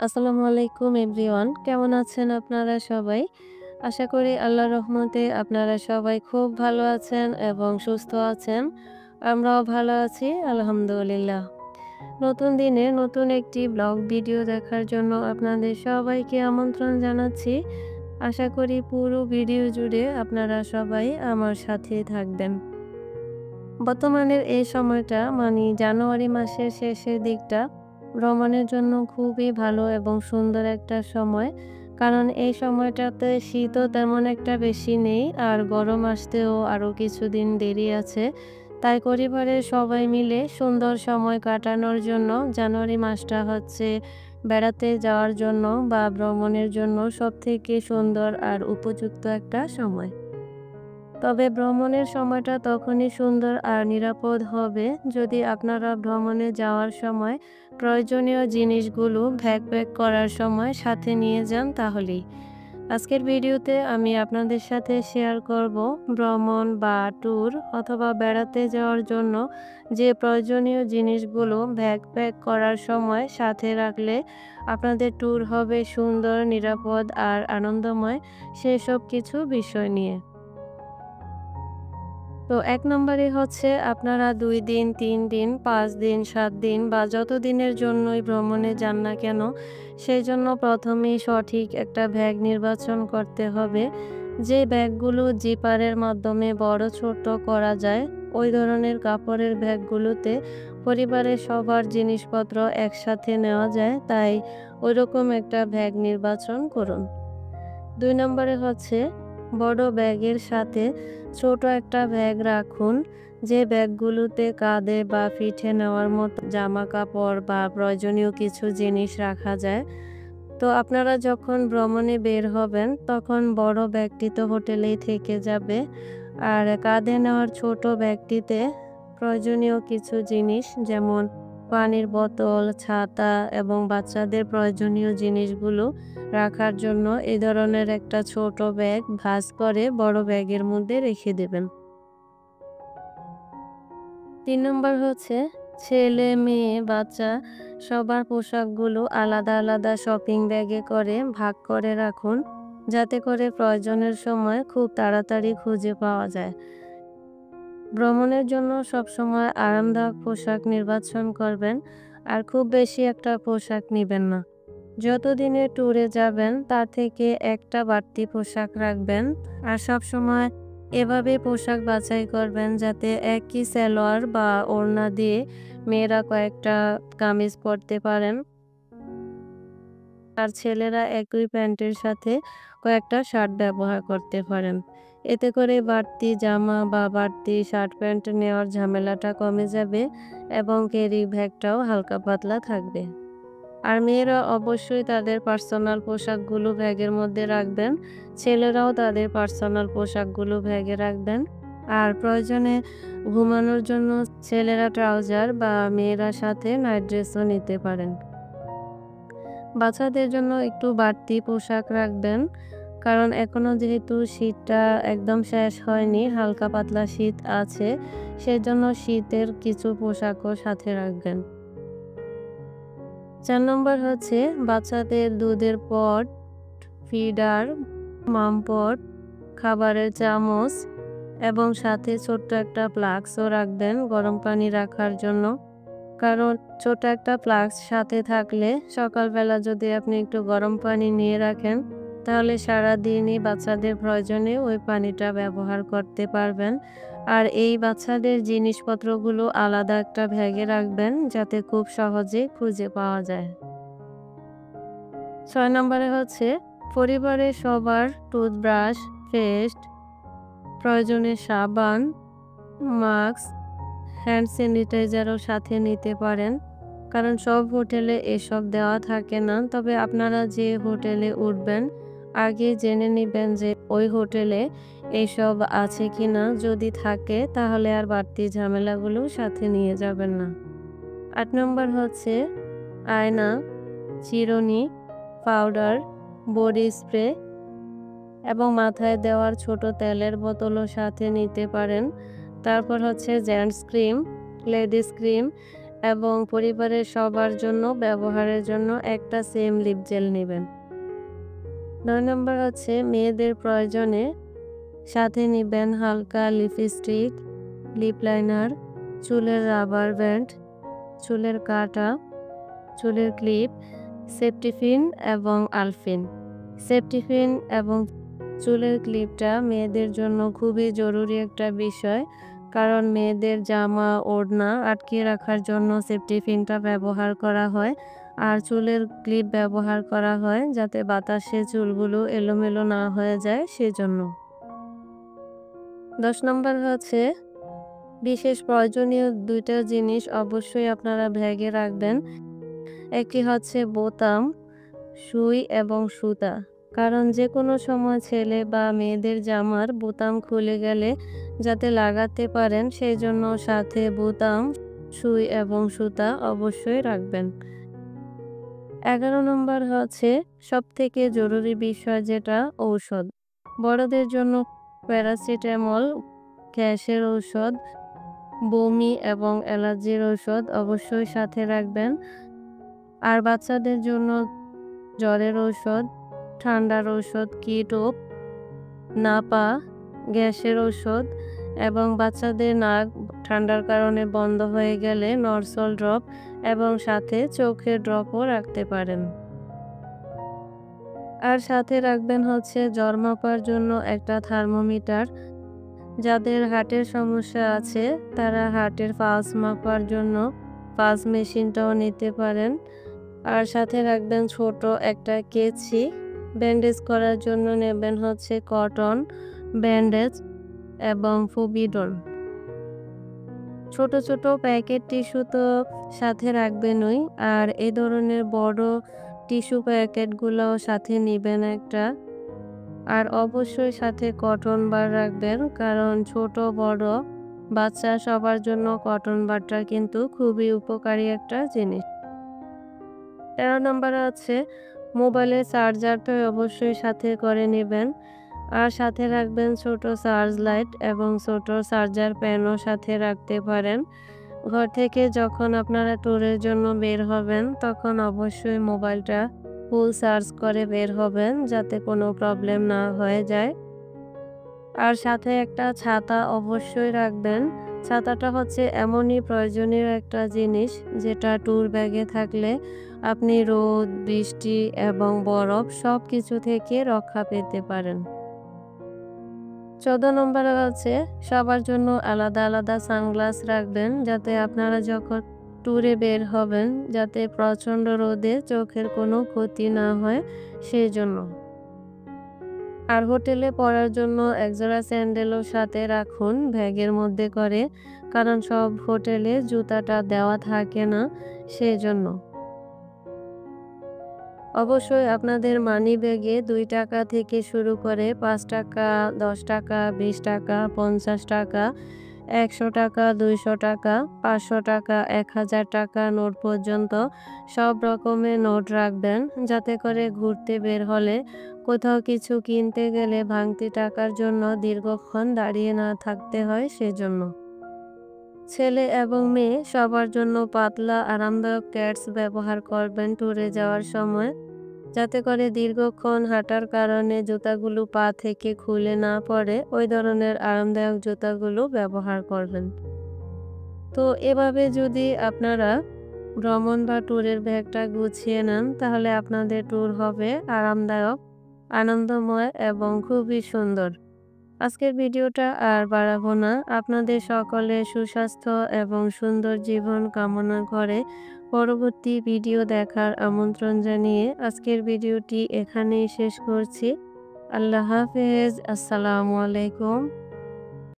আসসালামু আলাইকুম এভরিওয়ান, কেমন আছেন আপনারা সবাই? আশা করি আল্লাহর রহমতে আপনারা সবাই খুব ভালো আছেন এবং সুস্থ আছেন। আমরাও ভালো আছি আলহামদুলিল্লাহ। নতুন দিনে নতুন একটি ব্লগ ভিডিও দেখার জন্য আপনাদের সবাইকে আমন্ত্রণ জানাচ্ছি। আশা করি পুরো ভিডিও জুড়ে আপনারা সবাই আমার সাথে থাকবেন। বর্তমানের এই সময়টা মানে জানুয়ারি মাসের শেষের দিকটা ভ্রমণের জন্য খুবই ভালো এবং সুন্দর একটা সময়। কারণ এই সময়টাতে শীতও তেমন একটা বেশি নেই আর গরম আসতেও আরও কিছুদিন দেরি আছে। তাই পরিবারের সবাই মিলে সুন্দর সময় কাটানোর জন্য জানুয়ারি মাসটা হচ্ছে বেড়াতে যাওয়ার জন্য বা ভ্রমণের জন্য সবথেকে সুন্দর আর উপযুক্ত একটা সময়। তবে ভ্রমণের সময়টা তখনই সুন্দর আর নিরাপদ হবে যদি আপনারা ভ্রমণে যাওয়ার সময় প্রয়োজনীয় জিনিসগুলো ব্যাকপ্যাক করার সময় সাথে নিয়ে যান তাহলেই। আজকের ভিডিওতে আমি আপনাদের সাথে শেয়ার করব ভ্রমণ বা ট্যুর অথবা বেড়াতে যাওয়ার জন্য যে প্রয়োজনীয় জিনিসগুলো ব্যাকপ্যাক করার সময় সাথে রাখলে আপনাদের ট্যুর হবে সুন্দর, নিরাপদ আর আনন্দময়, সেসব কিছু বিষয় নিয়ে। তো ১ নম্বরে হচ্ছে আপনারা ২ দিন, ৩ দিন, ৫ দিন, ৭ দিন বা যত দিনের জন্যই ভ্রমণে যান না কেন, সেজন্য প্রথমেই সঠিক একটা ব্যাগ নির্বাচন করতে হবে। যে ব্যাগগুলো জিপারের মাধ্যমে বড় ছোট করা যায়, ওই ধরনের কাপড়ের ব্যাগগুলোতে পরিবারের সবার জিনিসপত্র একসাথে নেওয়া যায়, তাই ওইরকম একটা ব্যাগ নির্বাচন করুন। ২ নম্বরে হচ্ছে বড় ব্যাগের সাথে ছোট একটা ব্যাগ রাখুন, যে ব্যাগগুলোতে কাঁধে বা পিঠে নেওয়ার মতো জামা কাপড় বা প্রয়োজনীয় কিছু জিনিস রাখা যায়। তো আপনারা যখন ভ্রমণে বের হবেন তখন বড় ব্যাগটি তো হোটেলেই থেকে যাবে, আর কাঁধে নেওয়ার ছোট ব্যাগটিতে প্রয়োজনীয় কিছু জিনিস যেমন পানির বোতল, ছাতা এবং বাচ্চাদের প্রয়োজনীয় জিনিসগুলো রাখার জন্য এই ধরনের একটা ছোট ব্যাগ ভাঁজ করে বড় ব্যাগের মধ্যে রেখে দেবেন। ৩ নম্বর হচ্ছে ছেলে, মেয়ে, বাচ্চা সবার পোশাকগুলো আলাদা আলাদা শপিং ব্যাগে করে ভাগ করে রাখুন, যাতে করে প্রয়োজনের সময় খুব তাড়াতাড়ি খুঁজে পাওয়া যায়। ভ্রমণের জন্য সবসময় আরামদায়ক পোশাক নির্বাচন করবেন আর খুব বেশি একটা পোশাক নেবেন না। যতদিনের ট্যুরে যাবেন তার থেকে একটা বাড়তি পোশাক রাখবেন আর সবসময় এভাবে পোশাক বাছাই করবেন যাতে একই সালোয়ার বা ওড়না দিয়ে মেয়েরা কয়েকটা কামিজ পরতে পারেন আর ছেলেরা একই প্যান্টের সাথে কয়েকটা শার্ট ব্যবহার করতে পারেন। এতে করে বাড়তি জামা বা বাড়তি শার্ট প্যান্ট নেওয়ার ঝামেলাটা কমে যাবে এবং ক্যারি ব্যাগটাও হালকা পাতলা থাকবে। আর মেয়েরা অবশ্যই তাদের পার্সোনাল পোশাকগুলো ব্যাগের মধ্যে রাখবেন। ছেলেরাও তাদের পার্সোনাল পোশাকগুলো ব্যাগে রাখবেন। আর প্রয়োজনে ঘুমানোর জন্য ছেলেরা ট্রাউজার বা মেয়েরা সাথে নাইট ড্রেসও নিতে পারেন। বাচ্চাদের জন্য একটু বাড়তি পোশাক রাখবেন, কারণ এখনো যেহেতু শীতটা একদম শেষ হয়নি, হালকা পাতলা শীত আছে, সেজন্য শীতের কিছু পোশাকও সাথে রাখবেন। ৪ নম্বর হচ্ছে বাচ্চাদের দুধের পট, ফিডার, মাম পট, খাবারের চামচ এবং সাথে ছোট্ট একটা ফ্লাস্কও রাখবেন গরম পানি রাখার জন্য। কারণ ছোট একটা ফ্লাস্ক সাথে থাকলে সকালবেলা যদি আপনি একটু গরম পানি নিয়ে রাখেন, তাহলে সারাদিনই বাচ্চাদের প্রয়োজনে ওই পানিটা ব্যবহার করতে পারবেন। আর এই বাচ্চাদের জিনিসপত্রগুলো আলাদা একটা ব্যাগে রাখবেন যাতে খুব সহজে খুঁজে পাওয়া যায়। ৬ নম্বরে হচ্ছে পরিবারের সবার টুথব্রাশ, পেস্ট, প্রয়োজনে সাবান, মাস্ক, হ্যান্ড স্যানিটাইজারও সাথে নিতে পারেন। কারণ সব হোটেলে এসব দেওয়া থাকে না, তবে আপনারা যে হোটেলে উঠবেন আগে জেনে নেবেন যে ওই হোটেলে এইসব আছে কিনা। যদি থাকে তাহলে আর বাড়তি ঝামেলাগুলো সাথে নিয়ে যাবেন না। ৮ নম্বর হচ্ছে আয়না, চিরুনি, পাউডার, বডি স্প্রে এবং মাথায় দেওয়ার ছোট তেলের বোতলও সাথে নিতে পারেন। তারপর হচ্ছে জেন্টস ক্রিম, লেডিস ক্রিম এবং পরিবারের সবার জন্য ব্যবহারের জন্য একটা সেম লিপ জেল নেবেন। ৯ নম্বর হচ্ছে মেয়েদের প্রয়োজনে সাথে নিবেন হালকা লিপস্টিক, লিপ লাইনার, চুলের রাবার ব্যান্ড, চুলের কাঁটা, চুলের ক্লিপ, সেফটি পিন এবং আলপিন। সেফটি পিন এবং চুলের ক্লিপটা মেয়েদের জন্য খুবই জরুরি একটা বিষয়, কারণ মেয়েদের জামা ওড়না আটকে রাখার জন্য সেফটি পিনটা ব্যবহার করা হয়, আর চুলের ক্লিপ ব্যবহার করা হয় যাতে বাতাসে চুলগুলো এলোমেলো না হয়ে যায় সেজন্য। ১০ নম্বর হচ্ছে বিশেষ প্রয়োজনীয় ২টা জিনিস অবশ্যই আপনারা ব্যাগে রাখবেন। একটি হচ্ছে বোতাম, সুই এবং সুতা। কারণ যেকোনো সময় ছেলে বা মেয়েদের জামার বোতাম খুলে গেলে যাতে লাগাতে পারেন সেজন্য সাথে বোতাম, সুই এবং সুতা অবশ্যই রাখবেন। ১১ নম্বর হচ্ছে সবথেকে জরুরি বিষয়, যেটা ঔষধ। বড়দের জন্য প্যারাসিটামল, গ্যাসের ঔষধ, বমি এবং অ্যালার্জির ঔষধ অবশ্যই সাথে রাখবেন। আর বাচ্চাদের জন্য জ্বরের ঔষধ, ঠান্ডার ঔষধ কিটোপ, নাপা, গ্যাসের ঔষধ এবং বাচ্চাদের নাক ঠান্ডার কারণে বন্ধ হয়ে গেলে নরসল ড্রপ এবং সাথে চোখের ড্রপও রাখতে পারেন। আর সাথে রাখবেন হচ্ছে জ্বর মাপার জন্য একটা থার্মোমিটার। যাদের হার্টের সমস্যা আছে তারা হার্টের পালস মাপার জন্য পালস মেশিনটাও নিতে পারেন। আর সাথে রাখবেন ছোট একটা কেচি। ব্যান্ডেজ করার জন্য নেবেন হচ্ছে কটন ব্যান্ডেজ এবং ফুবিডন। ছোট ছোট প্যাকেট টিস্যু তো সাথে রাখবেনই, আর এই ধরনের বড় টিস্যু প্যাকেটগুলোও সাথে নেবেন একটা। আর অবশ্যই সাথে কটন বার রাখবেন, কারণ ছোট বড় বাচ্চা সবার জন্য কটন বারটা কিন্তু খুবই উপকারী একটা জিনিস। ১৩ নম্বরে আছে মোবাইলের চার্জারটা অবশ্যই সাথে করে নেবেন। আর সাথে রাখবেন ছোট চার্জ লাইট এবং ছোট চার্জার প্যানও সাথে রাখতে পারেন। ঘর থেকে যখন আপনারা ট্যুরের জন্য বের হবেন তখন অবশ্যই মোবাইলটা ফুল চার্জ করে বের হবেন যাতে কোনো প্রবলেম না হয়ে যায়। আর সাথে একটা ছাতা অবশ্যই রাখবেন। ছাতাটা হচ্ছে এমনই প্রয়োজনীয় একটা জিনিস যেটা ট্যুর ব্যাগে থাকলে আপনি রোদ, বৃষ্টি এবং বরফ সবকিছু থেকে রক্ষা পেতে পারেন। ১৪ নম্বরে হচ্ছে সবার জন্য আলাদা আলাদা সানগ্লাস রাখবেন, যাতে আপনারা যখন ট্যুরে বের হবেন যাতে প্রচণ্ড রোদে চোখের কোনো ক্ষতি না হয় সেই জন্য। আর হোটেলে পরার জন্য একজোড়া স্যান্ডেলও সাথে রাখুন ব্যাগের মধ্যে করে, কারণ সব হোটেলে জুতাটা দেওয়া থাকে না সেজন্য। অবশ্যই আপনাদের মানি ব্যাগে ৳২ থেকে শুরু করে ৳৫, ৳১০, ৳২০, ৳৫০, ৳১০০, ৳২০০, ৳৫০০, ৳১,০০০ নোট পর্যন্ত সব রকমের নোট রাখবেন, যাতে করে ঘুরতে বের হলে কোথাও কিছু কিনতে গেলে ভাঙতি টাকার জন্য দীর্ঘক্ষণ দাঁড়িয়ে না থাকতে হয় সেজন্য। ছেলে এবং মেয়ে সবার জন্য পাতলা আরামদায়ক প্যাডস ব্যবহার করবেন ট্যুরে যাওয়ার সময়, যাতে করে দীর্ঘক্ষণ হাঁটার কারণে জুতাগুলো পা থেকে খুলে না পড়ে। ওই ধরনের আরামদায়ক জুতাগুলো ব্যবহার করবেন। তো এভাবে যদি আপনারা ভ্রমণ বা ট্যুরের ব্যাগটা গুছিয়ে নেন তাহলে আপনাদের ট্যুর হবে আরামদায়ক, আনন্দময় এবং খুবই সুন্দর। আজকের ভিডিওটা আর বাড়াবো না। আপনাদের সকলের সুস্বাস্থ্য এবং সুন্দর জীবন কামনা করে পরবর্তী ভিডিও দেখার আমন্ত্রণ জানিয়ে আজকের ভিডিওটি এখানেই শেষ করছি। আল্লাহ হাফেজ। আসসালামু আলাইকুম।